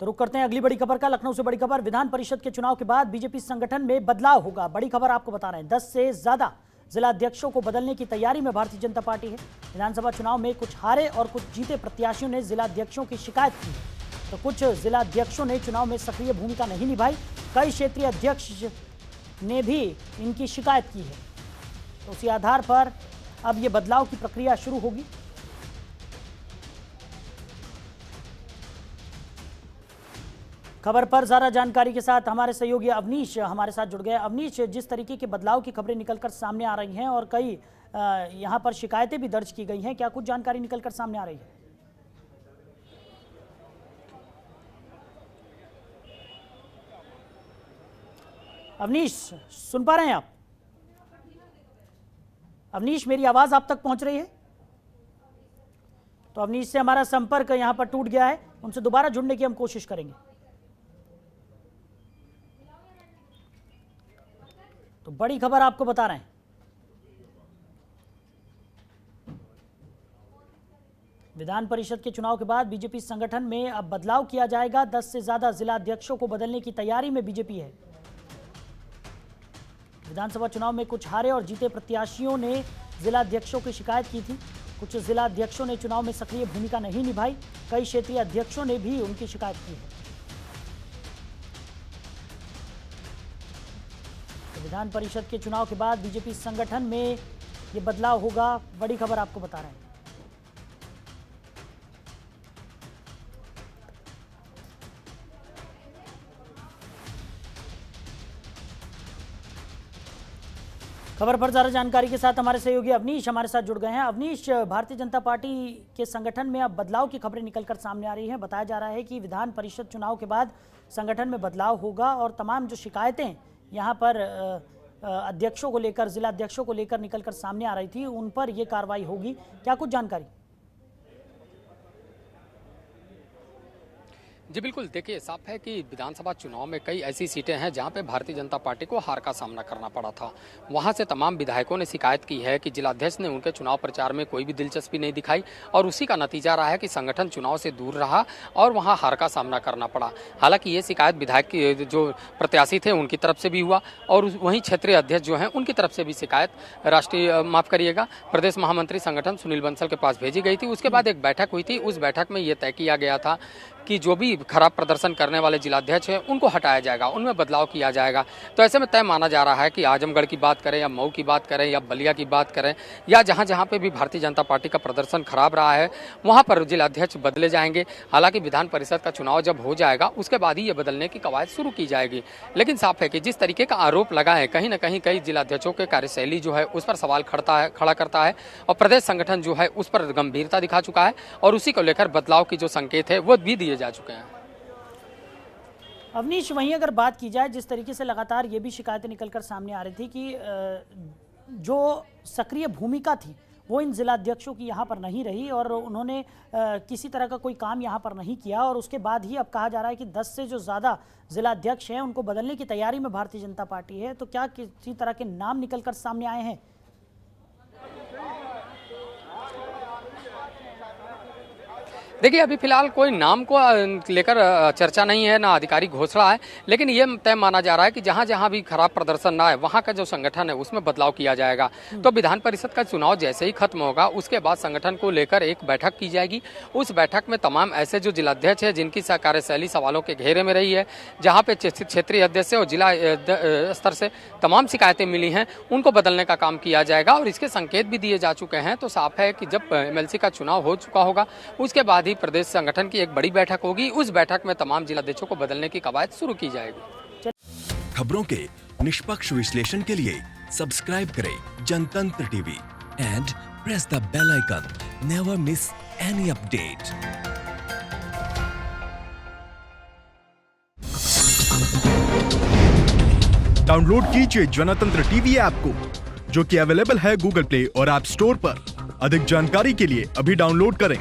तो रुक करते हैं अगली बड़ी खबर का। लखनऊ से बड़ी खबर, विधान परिषद के चुनाव के बाद बीजेपी संगठन में बदलाव होगा। बड़ी खबर आपको बता रहे हैं, 10 से ज्यादा जिला अध्यक्षों को बदलने की तैयारी में भारतीय जनता पार्टी है। विधानसभा चुनाव में कुछ हारे और कुछ जीते प्रत्याशियों ने जिला अध्यक्षों की शिकायत की, तो कुछ जिला अध्यक्षों ने चुनाव में सक्रिय भूमिका नहीं निभाई। कई क्षेत्रीय अध्यक्ष ने भी इनकी शिकायत की है, तो उसी आधार पर अब ये बदलाव की प्रक्रिया शुरू होगी। खबर पर ज्यादा जानकारी के साथ हमारे सहयोगी अवनीश हमारे साथ जुड़ गए। अवनीश, जिस तरीके के बदलाव की खबरें निकलकर सामने आ रही हैं और कई यहां पर शिकायतें भी दर्ज की गई हैं, क्या कुछ जानकारी निकलकर सामने आ रही है? अवनीश, सुन पा रहे हैं आप? अवनीश, मेरी आवाज आप तक पहुंच रही है? तो अवनीश से हमारा संपर्क यहां पर टूट गया है, उनसे दोबारा जुड़ने की हम कोशिश करेंगे। तो बड़ी खबर आपको बता रहे हैं, विधान परिषद के चुनाव के बाद बीजेपी संगठन में अब बदलाव किया जाएगा। 10 से ज्यादा जिला अध्यक्षों को बदलने की तैयारी में बीजेपी है। विधानसभा चुनाव में कुछ हारे और जीते प्रत्याशियों ने जिला अध्यक्षों की शिकायत की थी। कुछ जिला अध्यक्षों ने चुनाव में सक्रिय भूमिका नहीं निभाई। कई क्षेत्रीय अध्यक्षों ने भी उनकी शिकायत की है। तो विधान परिषद के चुनाव के बाद बीजेपी संगठन में ये बदलाव होगा। बड़ी खबर आपको बता रहे हैं। खबर पर ज्यादा जानकारी के साथ हमारे सहयोगी अवनीश हमारे साथ जुड़ गए हैं। अवनीश, भारतीय जनता पार्टी के संगठन में अब बदलाव की खबरें निकलकर सामने आ रही हैं। बताया जा रहा है कि विधान परिषद चुनाव के बाद संगठन में बदलाव होगा और तमाम जो शिकायतें यहां पर अध्यक्षों को लेकर, जिला अध्यक्षों को लेकर निकलकर सामने आ रही थी, उन पर यह कार्रवाई होगी। क्या कुछ जानकारी? जी बिल्कुल, देखिए साफ है कि विधानसभा चुनाव में कई ऐसी सीटें हैं जहां पे भारतीय जनता पार्टी को हार का सामना करना पड़ा था। वहां से तमाम विधायकों ने शिकायत की है कि जिलाध्यक्ष ने उनके चुनाव प्रचार में कोई भी दिलचस्पी नहीं दिखाई और उसी का नतीजा रहा है कि संगठन चुनाव से दूर रहा और वहां हार का सामना करना पड़ा। हालांकि ये शिकायत विधायक की जो प्रत्याशी थे उनकी तरफ से भी हुआ और वहीं क्षेत्रीय अध्यक्ष जो हैं उनकी तरफ से भी शिकायत प्रदेश महामंत्री संगठन सुनील बंसल के पास भेजी गई थी। उसके बाद एक बैठक हुई थी। उस बैठक में ये तय किया गया था कि जो भी खराब प्रदर्शन करने वाले जिलाध्यक्ष हैं उनको हटाया जाएगा, उनमें बदलाव किया जाएगा। तो ऐसे में तय माना जा रहा है कि आजमगढ़ की बात करें या मऊ की बात करें या बलिया की बात करें या जहां जहां पे भी भारतीय जनता पार्टी का प्रदर्शन खराब रहा है वहां पर जिलाध्यक्ष बदले जाएंगे। हालांकि विधान परिषद का चुनाव जब हो जाएगा उसके बाद ही ये बदलने की कवायद शुरू की जाएगी। लेकिन साफ है कि जिस तरीके का आरोप लगा है, कहीं ना कहीं कई जिलाध्यक्षों के कार्यशैली जो है उस पर सवाल खड़ा करता है और प्रदेश संगठन जो है उस पर गंभीरता दिखा चुका है और उसी को लेकर बदलाव की जो संकेत है वो भी दिए जा चुके हैं। अवनीश, वहीं अगर बात की जाए, जिस तरीके से लगातार ये भी शिकायतें निकलकर सामने आ रही थी कि जो सक्रिय भूमिका थी वो इन जिला अध्यक्षों की यहाँ पर नहीं रही और उन्होंने किसी तरह का कोई काम यहाँ पर नहीं किया और उसके बाद ही अब कहा जा रहा है कि 10 से जो ज़्यादा जिला अध्यक्ष हैं उनको बदलने की तैयारी में भारतीय जनता पार्टी है। तो क्या किसी तरह के नाम निकलकर सामने आए हैं? देखिए, अभी फिलहाल कोई नाम को लेकर चर्चा नहीं है, ना आधिकारिक घोषणा है, लेकिन ये तय माना जा रहा है कि जहां जहां भी खराब प्रदर्शन ना है वहां का जो संगठन है उसमें बदलाव किया जाएगा। तो विधान परिषद का चुनाव जैसे ही खत्म होगा उसके बाद संगठन को लेकर एक बैठक की जाएगी। उस बैठक में तमाम ऐसे जो जिलाध्यक्ष है जिनकी कार्यशैली सवालों के घेरे में रही है, जहाँ पे क्षेत्रीय अध्यक्ष और जिला स्तर से तमाम शिकायतें मिली हैं, उनको बदलने का काम किया जाएगा और इसके संकेत भी दिए जा चुके हैं। तो साफ है कि जब MLC का चुनाव हो चुका होगा उसके बाद प्रदेश संगठन की एक बड़ी बैठक होगी। उस बैठक में तमाम जिलाध्यक्षों को बदलने की कवायद शुरू की जाएगी। खबरों के निष्पक्ष विश्लेषण के लिए सब्सक्राइब करें Jantantra TV and press the bell icon. Never miss any update. Download कीजिए जनतंत्र टीवी ऐप को, जो कि अवेलेबल है गूगल प्ले और ऐप स्टोर पर। अधिक जानकारी के लिए अभी डाउनलोड करें।